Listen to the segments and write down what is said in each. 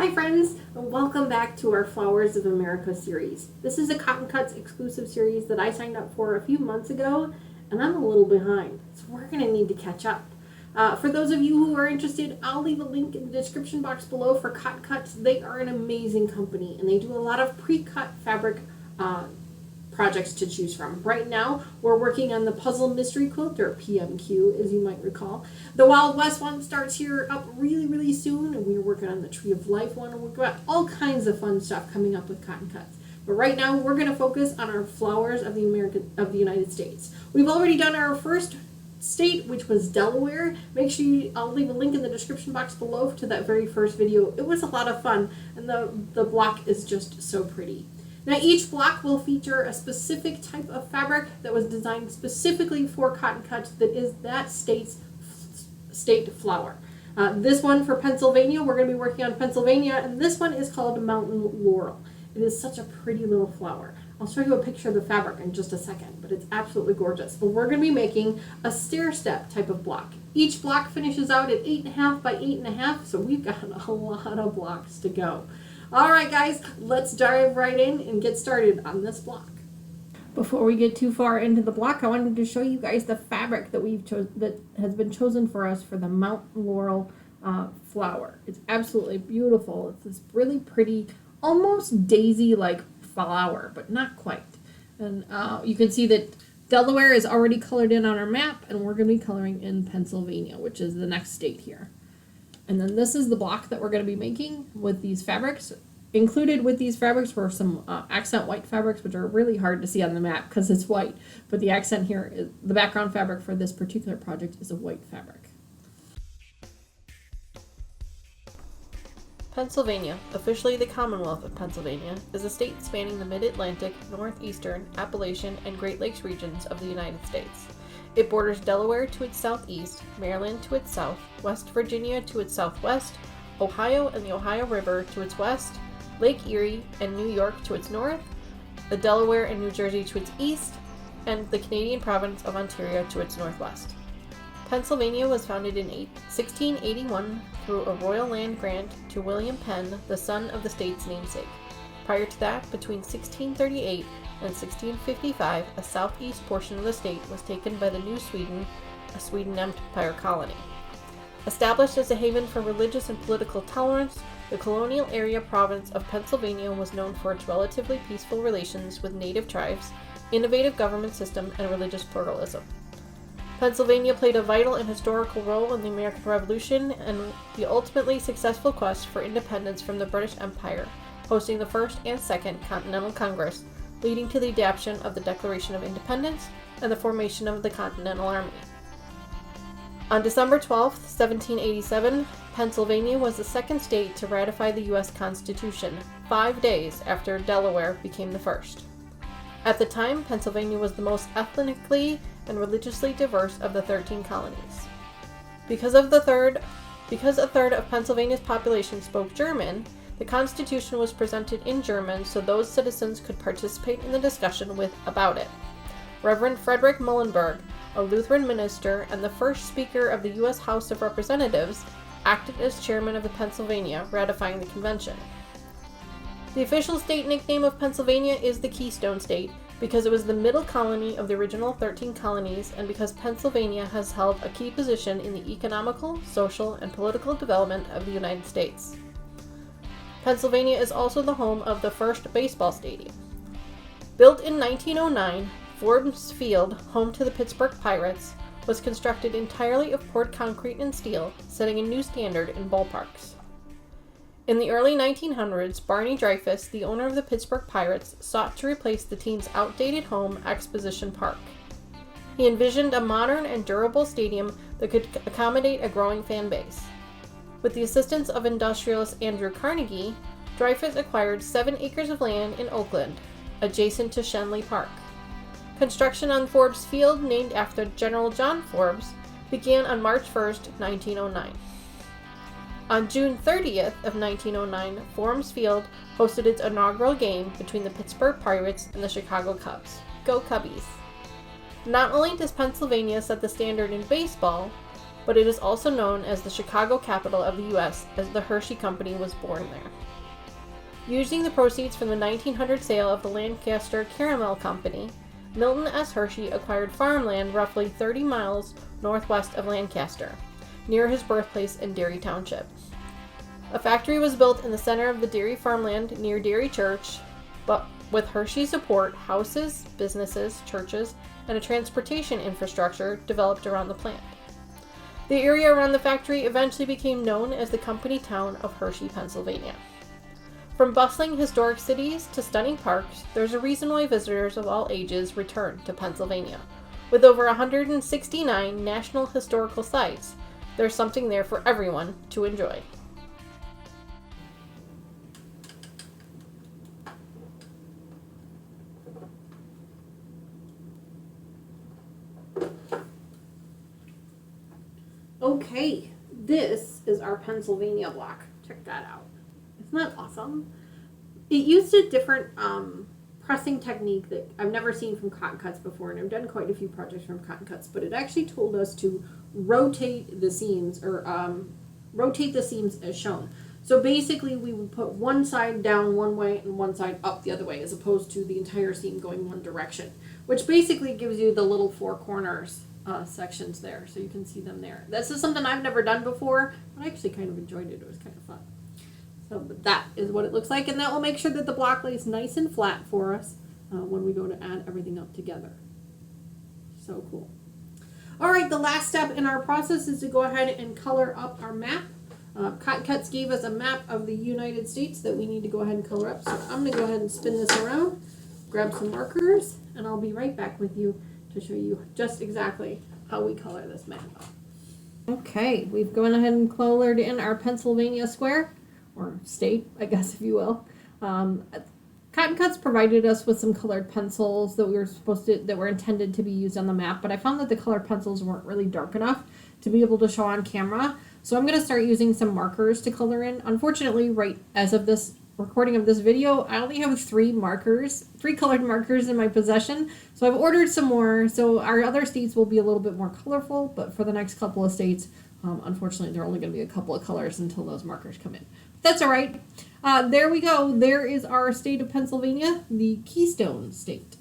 Hi friends, and welcome back to our Flowers of America series. This is a Cotton Cuts exclusive series that I signed up for a few months ago, and I'm a little behind, so we're going to need to catch up. For those of you who are interested, I'll leave a link in the description box below for Cotton Cuts. They are an amazing company, and they do a lot of pre-cut fabric projects to choose from. Right now, we're working on the Puzzle Mystery Quilt, or PMQ, as you might recall. The Wild West one starts here up really soon, and we're working on the Tree of Life one, and we've got all kinds of fun stuff coming up with Cotton Cuts. But right now, we're going to focus on our Flowers of the United States. We've already done our first state, which was Delaware. Make sure I'll leave a link in the description box below to that very first video. It was a lot of fun, and the block is just so pretty. Now each block will feature a specific type of fabric that was designed specifically for Cotton Cuts that is that state's state flower. This one for Pennsylvania, we're going to be working on Pennsylvania, and this one is called Mountain Laurel. It is such a pretty little flower. I'll show you a picture of the fabric in just a second, but it's absolutely gorgeous. But we're going to be making a stair-step type of block. Each block finishes out at 8.5 by 8.5, so we've got a lot of blocks to go. All right, guys, let's dive right in and get started on this block. Before we get too far into the block, I wanted to show you guys the fabric that that has been chosen for us for the Mountain Laurel flower. It's absolutely beautiful. It's this really pretty, almost daisy-like flower, but not quite. And you can see that Delaware is already colored in on our map, and we're going to be coloring in Pennsylvania, which is the next state here. And then this is the block that we're going to be making with these fabrics. Included with these fabrics were some accent white fabrics, which are really hard to see on the map because it's white. But the accent here, the background fabric for this particular project is a white fabric. Pennsylvania, officially the Commonwealth of Pennsylvania, is a state spanning the Mid-Atlantic, Northeastern, Appalachian, and Great Lakes regions of the United States. It borders Delaware to its southeast, Maryland to its south, West Virginia to its southwest, Ohio and the Ohio River to its west, Lake Erie and New York to its north, the Delaware and New Jersey to its east, and the Canadian province of Ontario to its northwest. Pennsylvania was founded in 1681 through a royal land grant to William Penn, the son of the state's namesake. Prior to that, between 1638 and 1655, a southeast portion of the state was taken by the New Sweden, a Sweden Empire colony. Established as a haven for religious and political tolerance, the colonial area province of Pennsylvania was known for its relatively peaceful relations with native tribes, innovative government system, and religious pluralism. Pennsylvania played a vital and historical role in the American Revolution and the ultimately successful quest for independence from the British Empire, hosting the First and Second Continental Congress, leading to the adoption of the Declaration of Independence and the formation of the Continental Army. On December 12, 1787, Pennsylvania was the second state to ratify the U.S. Constitution, 5 days after Delaware became the first. At the time, Pennsylvania was the most ethnically and religiously diverse of the 13 colonies. Because a third of Pennsylvania's population spoke German, the Constitution was presented in German so those citizens could participate in the discussion about it. Reverend Frederick Muhlenberg, a Lutheran minister and the first Speaker of the U.S. House of Representatives, acted as chairman of the Pennsylvania, ratifying the convention. The official state nickname of Pennsylvania is the Keystone State because it was the middle colony of the original 13 colonies and because Pennsylvania has held a key position in the economical, social, and political development of the United States. Pennsylvania is also the home of the first baseball stadium. Built in 1909, Forbes Field, home to the Pittsburgh Pirates, was constructed entirely of poured concrete and steel, setting a new standard in ballparks. In the early 1900s, Barney Dreyfuss, the owner of the Pittsburgh Pirates, sought to replace the team's outdated home, Exposition Park. He envisioned a modern and durable stadium that could accommodate a growing fan base. With the assistance of industrialist Andrew Carnegie, Dreyfuss acquired 7 acres of land in Oakland, adjacent to Schenley Park. Construction on Forbes Field, named after General John Forbes, began on March 1, 1909. On June 30th of 1909, Forbes Field hosted its inaugural game between the Pittsburgh Pirates and the Chicago Cubs. Go Cubbies! Not only does Pennsylvania set the standard in baseball, but it is also known as the Chicago capital of the U.S. as the Hershey Company was born there. Using the proceeds from the 1900 sale of the Lancaster Caramel Company, Milton S. Hershey acquired farmland roughly 30 miles northwest of Lancaster, near his birthplace in Derry Township. A factory was built in the center of the Derry farmland near Derry Church, but with Hershey's support, houses, businesses, churches, and a transportation infrastructure developed around the plant. The area around the factory eventually became known as the company town of Hershey, Pennsylvania. From bustling historic cities to stunning parks, there's a reason why visitors of all ages return to Pennsylvania. With over 169 national historical sites, there's something there for everyone to enjoy. Okay, this is our Pennsylvania block. Check that out. Isn't that awesome? It used a different pressing technique that I've never seen from cottoncuts before, and I've done quite a few projects from cottoncuts, but it actually told us to rotate the seams, or rotate the seams as shown. So basically we would put one side down one way and one side up the other way, as opposed to the entire seam going one direction, which basically gives you the little four corners sections there, so you can see them there. This is something I've never done before, but I actually kind of enjoyed it. It was kind of fun. So that is what it looks like, and that will make sure that the block lays nice and flat for us when we go to add everything up together. So cool. All right, the last step in our process is to go ahead and color up our map. Cottoncuts gave us a map of the United States that we need to go ahead and color up. So I'm going to go ahead and spin this around, grab some markers, and I'll be right back with you to show you just exactly how we color this map up. Okay, we've gone ahead and colored in our Pennsylvania square, or state, I guess, if you will. Cottoncuts provided us with some colored pencils that were intended to be used on the map, but I found that the colored pencils weren't really dark enough to be able to show on camera. So I'm going to start using some markers to color in. Unfortunately, right as of this recording of this video, I only have three colored markers in my possession. So I've ordered some more. So our other states will be a little bit more colorful, but for the next couple of states, unfortunately, there are only going to be a couple of colors until those markers come in. That's all right. There we go. There is our state of Pennsylvania, the Keystone State.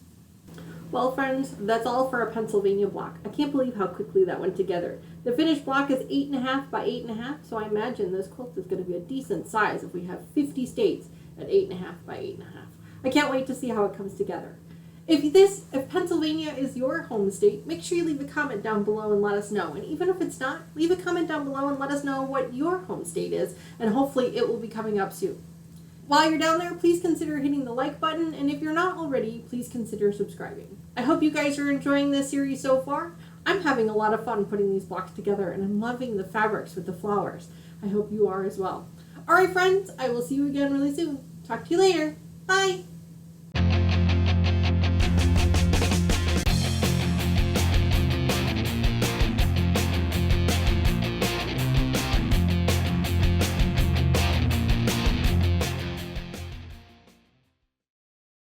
Well, friends, that's all for our Pennsylvania block. I can't believe how quickly that went together. The finished block is 8.5 by 8.5, so I imagine this quilt is going to be a decent size if we have 50 states at 8.5 by 8.5. I can't wait to see how it comes together. If Pennsylvania is your home state, make sure you leave a comment down below and let us know. And even if it's not, leave a comment down below and let us know what your home state is, and hopefully it will be coming up soon. While you're down there, please consider hitting the like button, and if you're not already, please consider subscribing. I hope you guys are enjoying this series so far. I'm having a lot of fun putting these blocks together, and I'm loving the fabrics with the flowers. I hope you are as well. All right, friends, I will see you again really soon. Talk to you later. Bye.